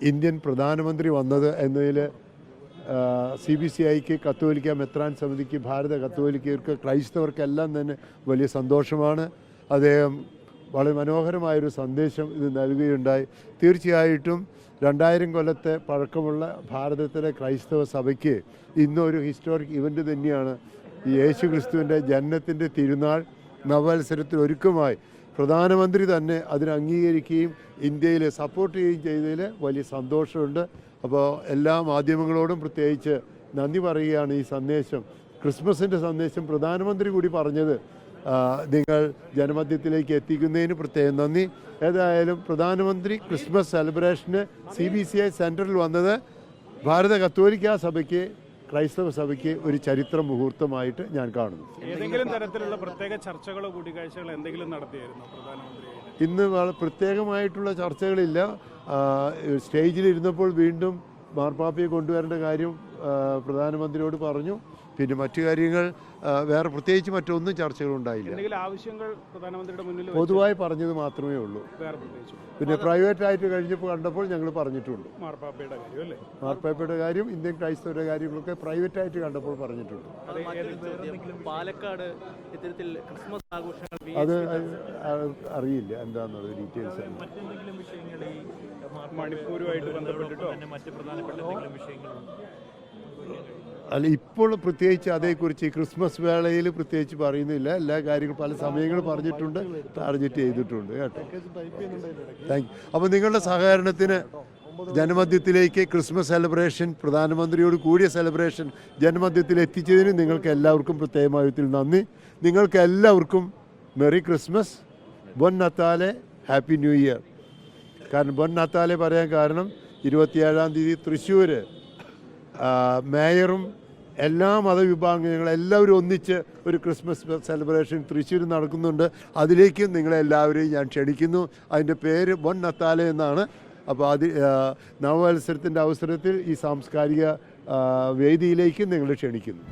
Indian പ്രധാനമന്ത്രി വന്നത് എന്നതിൽ CBCIക്ക്, കത്തോലിക്ക മെത്രാൻ സമിതിക്ക്, ഭാരത കത്തോലിക്കർക്ക്, ക്രൈസ്തവർക്കെല്ലാം തന്നെ വലിയ സന്തോഷമാണ്. അദ്ദേഹം വളരെ മനോഹരമായൊരു സന്ദേശം ഇത് നൽകുകയുണ്ടായി. തീർച്ചയായിട്ടും 2000 കൊല്ലത്തെ പഴക്കമുള്ള ഭാരതത്തിലെ ക്രൈസ്തവ സഭയ്ക്ക് ഇന്നൊരു ഹിസ്റ്റോറിക് ഇവൻ്റ് തന്നെയാണ്. ഈ യേശു ക്രിസ്തുവിൻ്റെ ജനനത്തിൻ്റെ തിരുനാൾ നവവത്സരത്തിൽ ഒരുക്കമായി പ്രധാനമന്ത്രി തന്നെ അതിന് അംഗീകരിക്കുകയും ഇന്ത്യയിൽ സപ്പോർട്ട് ചെയ്യുകയും ചെയ്തതിൽ വലിയ സന്തോഷമുണ്ട്. അപ്പോൾ എല്ലാ മാധ്യമങ്ങളോടും പ്രത്യേകിച്ച് നന്ദി പറയുകയാണ്. ഈ സന്ദേശം, ക്രിസ്മസിൻ്റെ സന്ദേശം പ്രധാനമന്ത്രി കൂടി പറഞ്ഞത് നിങ്ങൾ ജനമധ്യത്തിലേക്ക് എത്തിക്കുന്നതിന് പ്രത്യേകം നന്ദി. ഏതായാലും പ്രധാനമന്ത്രി ക്രിസ്മസ് സെലിബ്രേഷന് CBCI സെൻറ്ററിൽ വന്നത് ഭാരത കത്തോലിക്ക സഭയ്ക്ക്, ക്രൈസ്തവ സഭയ്ക്ക് ഒരു ചരിത്ര മുഹൂർത്തമായിട്ട് ഞാൻ കാണുന്നു. ഏതെങ്കിലും തരത്തിലുള്ള പ്രത്യേക ചർച്ചകളോ കൂടിക്കാഴ്ചകളോ എന്തെങ്കിലും നടത്തിയായിരുന്നു പ്രധാനമന്ത്രി? ഇന്ന് പ്രത്യേകമായിട്ടുള്ള ചർച്ചകളില്ല. സ്റ്റേജിലിരുന്നപ്പോൾ വീണ്ടും മാർപ്പാപ്പയെ കൊണ്ടുവരേണ്ട കാര്യം പ്രധാനമന്ത്രിയോട് പറഞ്ഞു. പിന്നെ മറ്റു കാര്യങ്ങൾ വേറെ പ്രത്യേകിച്ച് മറ്റൊന്നും ചർച്ചകളുണ്ടായില്ല. പൊതുവായി പറഞ്ഞത് മാത്രമേ ഉള്ളൂ. പിന്നെ പ്രൈവറ്റായിട്ട് കഴിഞ്ഞപ്പോൾ കണ്ടപ്പോൾ ഞങ്ങൾ പറഞ്ഞിട്ടുണ്ട്. മാർപ്പാപ്പയുടെ കാര്യം, ഇന്ത്യൻ ക്രൈസ്തവരുടെ കാര്യങ്ങളൊക്കെ പ്രൈവറ്റായിട്ട് കണ്ടപ്പോൾ പറഞ്ഞിട്ടുണ്ട്. പാലക്കാട് ഇത്തരത്തിൽ ക്രിസ്മസ് ആഘോഷങ്ങൾ അത് അറിയില്ല എന്താണെന്നുള്ളത് ഡീറ്റെയിൽസ്. മണിപ്പൂരുമായിട്ട് ബന്ധപ്പെട്ടിട്ടോ മറ്റ് പ്രധാനപ്പെട്ട എന്തെങ്കിലും വിഷയങ്ങളുണ്ട്? അല്ല, ഇപ്പോൾ പ്രത്യേകിച്ച് അതേക്കുറിച്ച് ക്രിസ്മസ് വേളയിൽ പ്രത്യേകിച്ച് പറയുന്നില്ല. എല്ലാ കാര്യങ്ങളും പല സമയങ്ങൾ പറഞ്ഞിട്ടുണ്ട്, ടാർഗറ്റ് ചെയ്തിട്ടുണ്ട് കേട്ടോ. Thank you. അപ്പോൾ നിങ്ങളുടെ സഹകരണത്തിന് ജനമധ്യത്തിലേക്ക് ക്രിസ്മസ് സെലിബ്രേഷൻ, പ്രധാനമന്ത്രിയോട് കൂടിയ സെലിബ്രേഷൻ ജനമധ്യത്തിൽ എത്തിച്ചതിന് നിങ്ങൾക്ക് എല്ലാവർക്കും പ്രത്യേകമായത്തിൽ നന്ദി. നിങ്ങൾക്ക് എല്ലാവർക്കും merry Christmas, ബൊൻ നത്താലെ, happy new year. കാരണം ബൊൻ നത്താലെ പറയാൻ കാരണം 27-ാം തീയതി തൃശ്ശൂർ മേയറും എല്ലാ മതവിഭാഗങ്ങളും എല്ലാവരും ഒന്നിച്ച് ഒരു ക്രിസ്മസ് സെലിബ്രേഷൻ തൃശ്ശൂർ നടക്കുന്നുണ്ട്. അതിലേക്ക് നിങ്ങളെല്ലാവരെയും ഞാൻ ക്ഷണിക്കുന്നു. അതിൻ്റെ പേര് ബൊൻ നത്താലെ എന്നാണ്. അപ്പോൾ നവവത്സരത്തിൻ്റെ അവസരത്തിൽ ഈ സാംസ്കാരിക വേദിയിലേക്ക് നിങ്ങൾ ക്ഷണിക്കുന്നു.